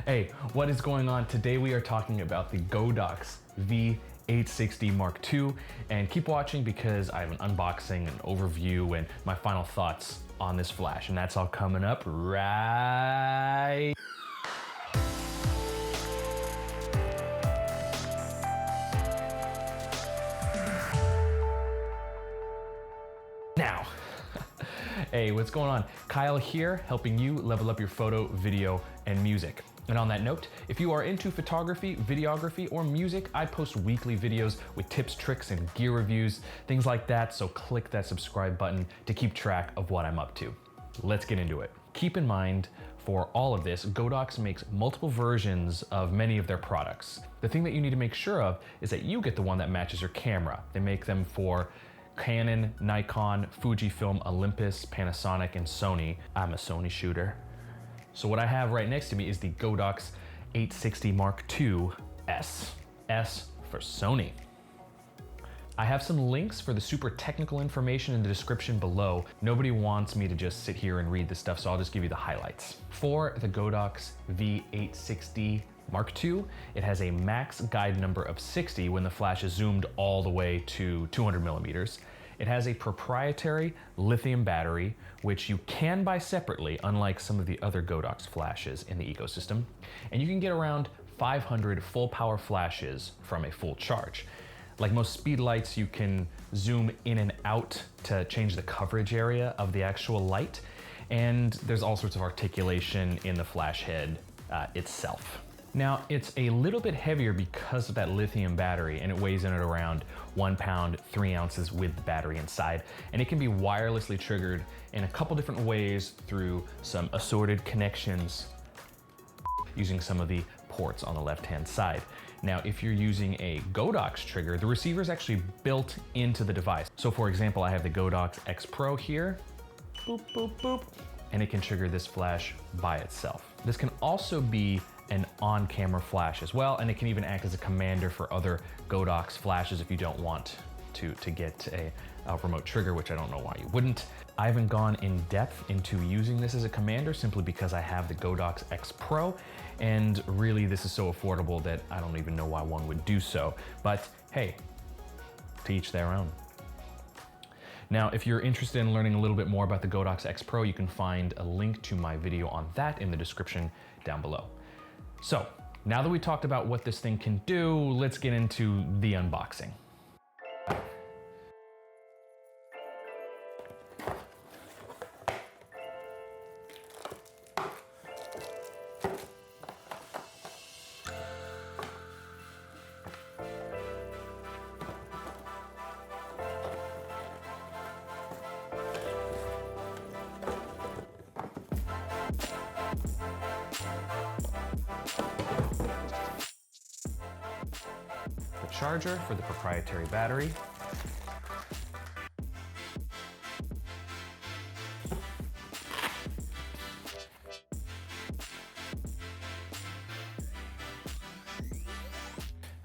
Hey, what is going on? Today we are talking about the Godox V860 Mark II, and keep watching because I have an unboxing, an overview, and my final thoughts on this flash, and that's all coming up right now. Hey, what's going on? Kyle here, helping you level up your photo, video, and music. And on that note, if you are into photography, videography, or music, I post weekly videos with tips, tricks, and gear reviews, things like that, so click that subscribe button to keep track of what I'm up to. Let's get into it. Keep in mind, for all of this, Godox makes multiple versions of many of their products. The thing that you need to make sure of is that you get the one that matches your camera. They make them for Canon, Nikon, Fujifilm, Olympus, Panasonic, and Sony. I'm a Sony shooter. So what I have right next to me is the Godox 860 Mark II S. S for Sony. I have some links for the super technical information in the description below. Nobody wants me to just sit here and read this stuff, so I'll just give you the highlights. For the Godox V860 Mark II, it has a max guide number of 60 when the flash is zoomed all the way to 200 millimeters. It has a proprietary lithium battery, which you can buy separately, unlike some of the other Godox flashes in the ecosystem. And you can get around 500 full power flashes from a full charge. Like most Speedlights, you can zoom in and out to change the coverage area of the actual light. And there's all sorts of articulation in the flash head itself. Now, it's a little bit heavier because of that lithium battery, and it weighs in at around 1 pound, 3 ounces with the battery inside. And it can be wirelessly triggered in a couple different ways through some assorted connections using some of the ports on the left-hand side. Now, if you're using a Godox trigger, the receiver is actually built into the device. So for example, I have the Godox X Pro here, boop, boop, boop, and it can trigger this flash by itself. This can also be an on-camera flash as well, and it can even act as a commander for other Godox flashes if you don't want to get a remote trigger, which I don't know why you wouldn't. I haven't gone in depth into using this as a commander simply because I have the Godox X Pro, and really this is so affordable that I don't even know why one would do so. But hey, to each their own. Now, if you're interested in learning a little bit more about the Godox X Pro, you can find a link to my video on that in the description down below. So, now that we talked about what this thing can do, let's get into the unboxing. Charger for the proprietary battery.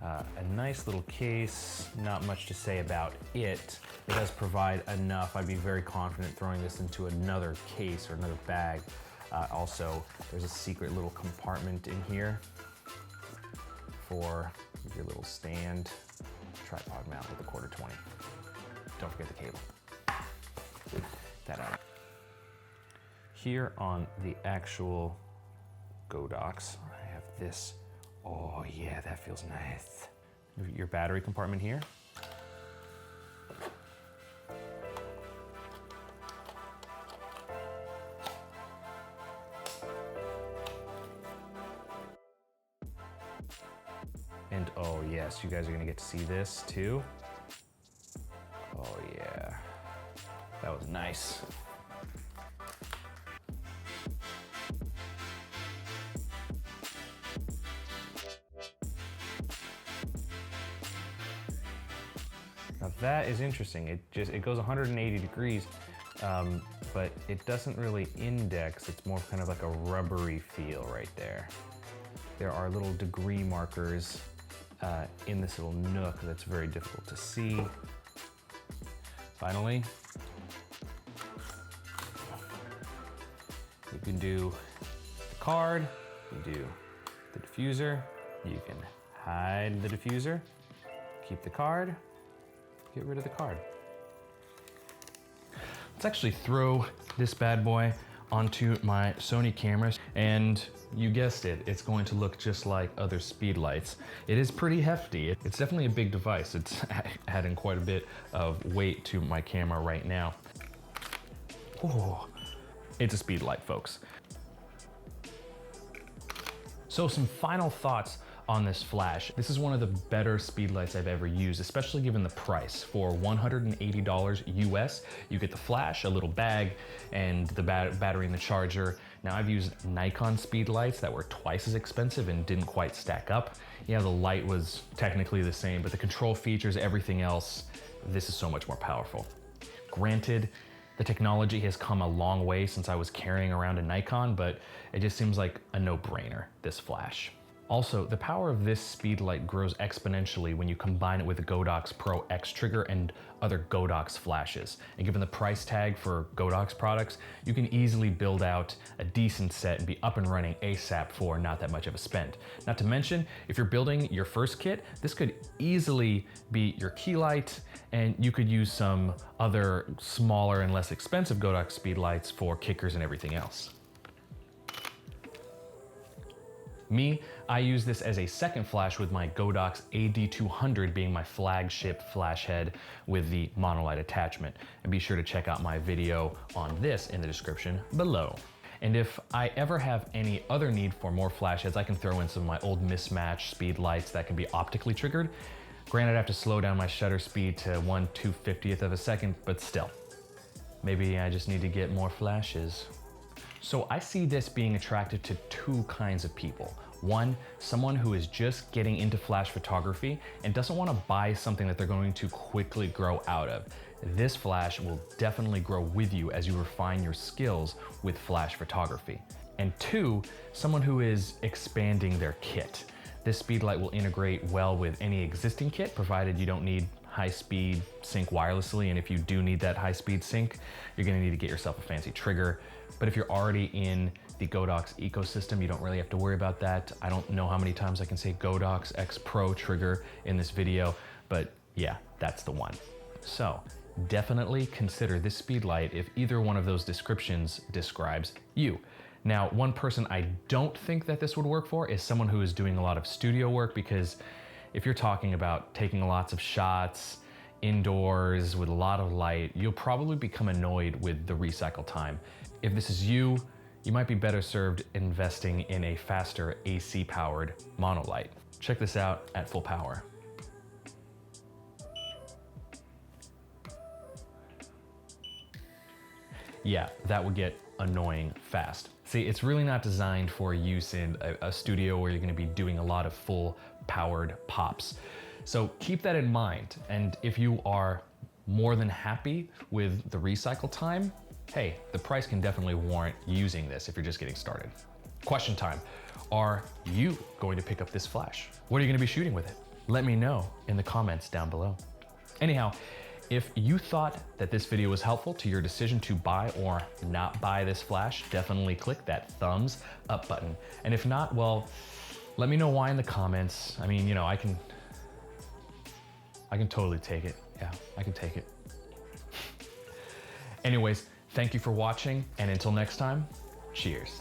A nice little case, not much to say about it. It does provide enough. I'd be very confident throwing this into another case or another bag. Also, there's a secret little compartment in here for your little stand, tripod mount with a 1/4-20. Don't forget the cable. That out. Here on the actual Godox, I have this. Oh yeah, that feels nice. Your battery compartment here. And oh yes, you guys are gonna get to see this too. Oh yeah, that was nice. Now that is interesting. It goes 180 degrees, but it doesn't really index. It's more kind of like a rubbery feel right there. There are little degree markers in this little nook that's very difficult to see. Finally, you can do the card, you do the diffuser. You can hide the diffuser, keep the card, get rid of the card. Let's actually throw this bad boy onto my Sony cameras, and you guessed it, it's going to look just like other Speedlights. It is pretty hefty. It's definitely a big device. It's adding quite a bit of weight to my camera right now. Oh, it's a Speedlight, folks. So some final thoughts on this flash. This is one of the better Speedlights I've ever used, especially given the price. For $180 US, you get the flash, a little bag, and the battery and the charger. Now I've used Nikon Speedlights that were twice as expensive and didn't quite stack up. Yeah, the light was technically the same, but the control features, everything else, this is so much more powerful. Granted, the technology has come a long way since I was carrying around a Nikon, but it just seems like a no-brainer, this flash. Also, the power of this Speedlight grows exponentially when you combine it with the Godox Pro X trigger and other Godox flashes. And given the price tag for Godox products, you can easily build out a decent set and be up and running ASAP for not that much of a spend. Not to mention, if you're building your first kit, this could easily be your key light, and you could use some other smaller and less expensive Godox Speedlights for kickers and everything else. Me, I use this as a second flash with my Godox AD200 being my flagship flash head with the monolight attachment. And be sure to check out my video on this in the description below. And if I ever have any other need for more flash heads, I can throw in some of my old mismatched Speedlights that can be optically triggered. Granted, I have to slow down my shutter speed to 1/250th of a second, but still. Maybe I just need to get more flashes. So I see this being attractive to two kinds of people. One, someone who is just getting into flash photography and doesn't want to buy something that they're going to quickly grow out of. This flash will definitely grow with you as you refine your skills with flash photography. And two, someone who is expanding their kit. This Speedlight will integrate well with any existing kit, provided you don't need high-speed sync wirelessly. And if you do need that high-speed sync, you're gonna need to get yourself a fancy trigger. But if you're already in the Godox ecosystem, you don't really have to worry about that. I don't know how many times I can say Godox X Pro trigger in this video, but yeah, that's the one. So definitely consider this Speedlight if either one of those descriptions describes you. Now, one person I don't think that this would work for is someone who is doing a lot of studio work, because if you're talking about taking lots of shots indoors with a lot of light, you'll probably become annoyed with the recycle time. If this is you, you might be better served investing in a faster AC powered monolight. Check this out at full power. Yeah, that would get annoying fast. See, it's really not designed for use in a studio where you're gonna be doing a lot of full powered pops. So keep that in mind. And if you are more than happy with the recycle time, hey, the price can definitely warrant using this if you're just getting started. Question time. Are you going to pick up this flash? What are you gonna be shooting with it? Let me know in the comments down below. Anyhow, if you thought that this video was helpful to your decision to buy or not buy this flash, definitely click that thumbs up button. And if not, well, let me know why in the comments. I mean, you know, I can totally take it. Yeah, I can take it. Anyways, thank you for watching, and until next time, cheers.